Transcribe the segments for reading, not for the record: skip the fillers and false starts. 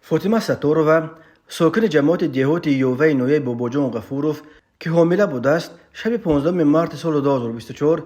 فاطمه ستورова ساکن جماعت دهات یووه نویه باباجان غفوروف که حامله بوده است شب 15 مارس سال 2024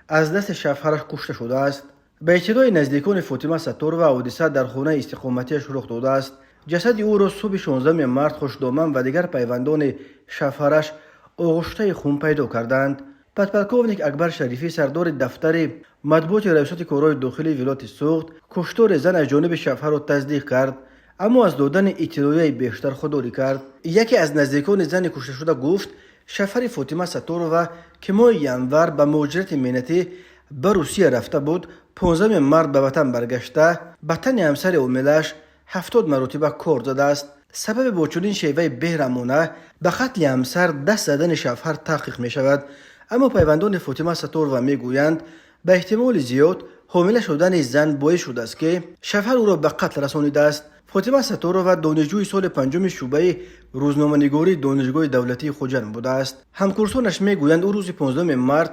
از دست شوهرش کشته شده است. به اطلاع نزدیکان فاطمه ستورova حادثه در خانه استقامتیش رخ داده است. جسد او را صبح 16 مارس خوشدامن و دیگر پیوندان شوهرش آغشته خون پیدا کردند. پدپلکوونیک اکبر شریفی سردار دفتر مطبوعات ریاست کارهای داخلی ولایت سوخت کشتار زن از جانب شوهر را تصدیق کرد، اما از دادن اطلاعیه بیشتر خودداری کرد. یکی از نزدیکان زن کشته شده گفت شوهر فاطمه ستورova که ماه ینور به مهاجرت مهنتی به روسیه رفته بود 15 مارس به وطن برگشته به تن همسر اوملش 70 مرتبه کار زده است. سبب با چنین شیوه بهرمانه به قتل همسر دست زدن شوهر تحقیق می شود، اما پیوندان فاطمه ستورova می گویند به احتمال زیاد حامله شدن زن باعث شده است که شوهر او را به قتل رسانیده است. فاطمه ستورova دانشجوی سال پنجم شعبه روزنامه‌نگاری دانشگاه دولتی خوجند بوده است. همکورسانش می گویند او روز 15 مارس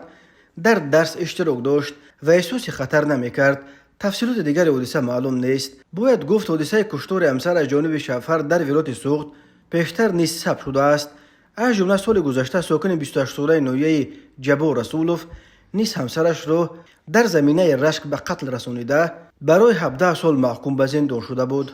در درس اشتراک داشت و احساس خطر نمی کرد. تفصیلات دیگر حادثه معلوم نیست. باید گفت حادثه کشتار همسر از جانب شوهر در ولایت سوخت پیشتر نیز ثبت شده است. از جمله سال گذشته ساکن 28 ساله نویه جبار رسولوف نیز همسرش را در زمینه رشک به قتل رسانیده برای 17 سال محکوم به زندان شده بود.